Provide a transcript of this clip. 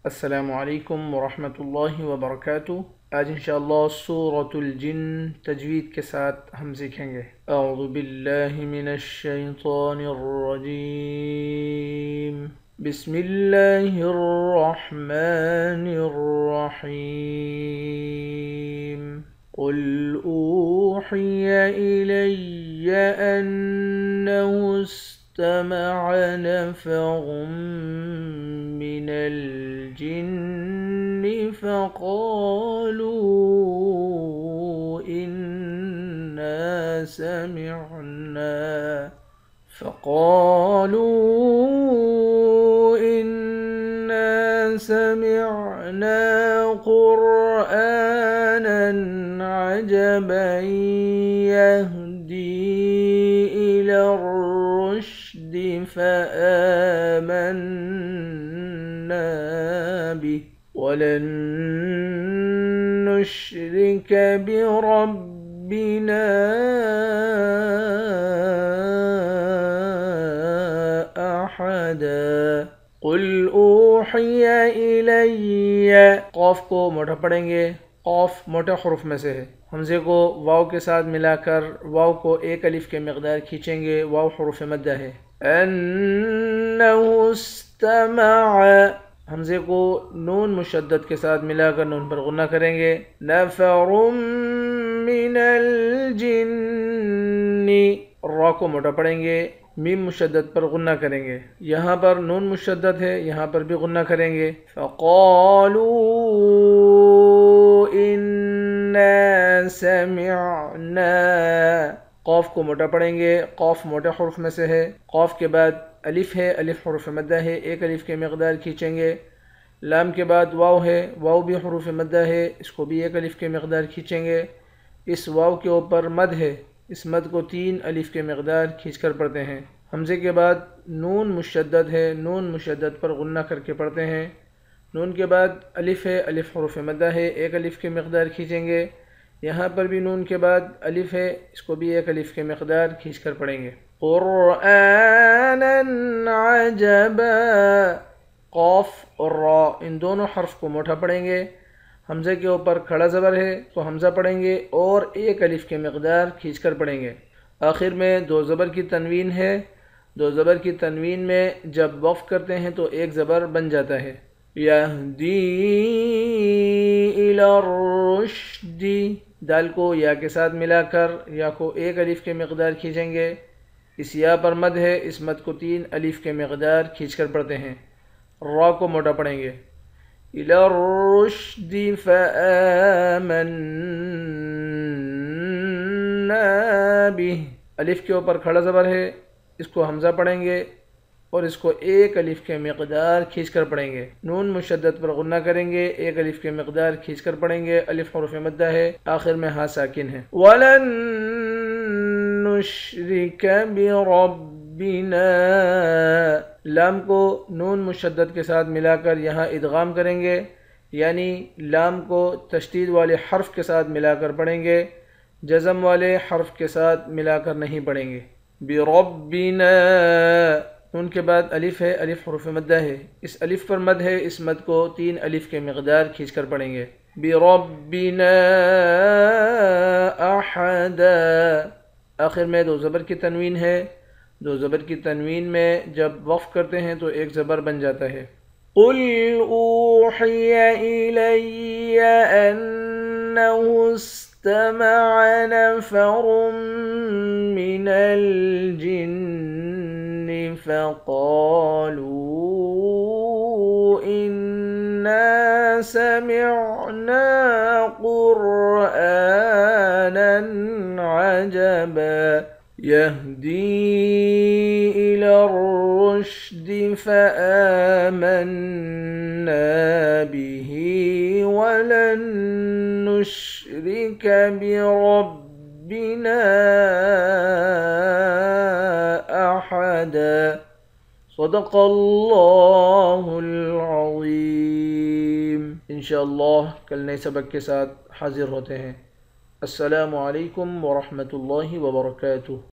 السلام علیکم ورحمۃ اللہ وبرکاتہ۔ آج انشاءاللہ سورۃ الجن تجوید کے ساتھ ہم سیکھیں گے۔ اعوذ باللہ من الشیطان الرجیم، بسم اللہ الرحمن الرحیم۔ قل اوحی الی انہ استمع نفر من الجن فقالوا إنا سمعنا قرآنا عجبا يهدي إلى الرشد فآمنا به ولن نشرك بربنا أحدا۔ قل اوحی الی، قاف کو موٹا پڑھیں گے، قاف موٹے حروف میں سے ہے۔ حمزے کو واو کے ساتھ ملا کر واو کو ایک الف کے مقدار کھینچیں گے، واو حروف مدہ ہے۔ انہ استمع، حمزے کو نون مشدد کے ساتھ ملا کر نون پر غنہ کریں گے۔ نفر من الجن، را کو موٹا پڑھیں گے، میم مشدد پر غنہ کریں گے، یہاں پر نون مشدد ہے، یہاں پر بھی غنہ کریں گے۔ فقالوا انا سمعنا، قاف کو موٹا پڑھیں گے، قاف موٹے حروف میں سے ہے۔ قاف کے بعد الف ہے، الف حروف مدہ ہے، ایک الف کے مقدار کھینچیں گے۔ لام کے بعد واو ہے، واو بھی حروف مدہ ہے، اس کو بھی ایک الف کے مقدار کھینچیں گے۔ اس واو کے اوپر مد ہے، اس مد کو 3 الف کے مقدار کھینچ کر پڑھتے ہیں۔ حمزے کے بعد نون مشدد ہے، نون مشدد پر غنہ کر کے پڑھتے ہیں۔ نون کے بعد الف ہے، الف حروف مدہ ہے، ایک الف کے مقدار کھینچیں گے۔ یہاں پر بھی نون کے بعد الف ہے، اس کو بھی ایک الف کے مقدار کھینچ کر پڑھیں گے۔ قرآنا عجبا، قاف اور را ان دونوں حرف کو موٹا پڑھیں گے۔ حمزے کے اوپر کھڑا زبر ہے تو حمزہ پڑھیں گے اور ایک الف کے مقدار کھینچ کر پڑھیں گے۔ آخر میں دو زبر کی تنوین ہے، دو زبر کی تنوین میں جب وقف کرتے ہیں تو ایک زبر بن جاتا ہے۔ یہدی الی الرشد، دال کو یا کے ساتھ ملا کر یا کو ایک الف کے مقدار کھینچیں گے۔ اس یا پر مد ہے، اس مد کو 3 الف کے مقدار کھینچ کر پڑھتے ہیں۔ را کو موٹا پڑھیں گے۔ الی الرشد فآمنا به، الف کے اوپر کھڑا زبر ہے، اس کو حمزہ پڑھیں گے اور اس کو ایک الف کے مقدار کھینچ کر پڑھیں گے۔ نون مشدد پر غنہ کریں گے، ایک الف کے مقدار کھینچ کر پڑھیں گے، الف حروف مدہ ہے، آخر میں ہاں ساکن ہے۔ وَلَن نُشْرِكَ بِرَبِّنَا، لام کو نون مشدد کے ساتھ ملا کر یہاں ادغام کریں گے، یعنی لام کو تشدید والے حرف کے ساتھ ملا کر پڑھیں گے، جزم والے حرف کے ساتھ ملا کر نہیں پڑھیں گے۔ بربنا، نون کے بعد الف ہے، الف حروف مدہ ہے، اس الف پر مد ہے، اس مد کو 3 الف کے مقدار کھینچ کر پڑھیں گے۔ بربنا احدا، آخر میں دو زبر کی تنوین ہے، دو زبر کی تنوین میں جب وقف کرتے ہیں تو ایک زبر بن جاتا ہے۔ قل اوحی الی انہ استمع نفر من الجن فقالوا إنا سمعنا قرآنا عجبا يهدي إلى الرشد فآمنا به ولن نشرك بربنا أحدا۔ صدق اللہ العظیم۔ انشاءاللہ کل نئے سبق کے ساتھ حاضر ہوتے ہیں۔ السلام علیکم ورحمۃ اللہ وبرکاتہ۔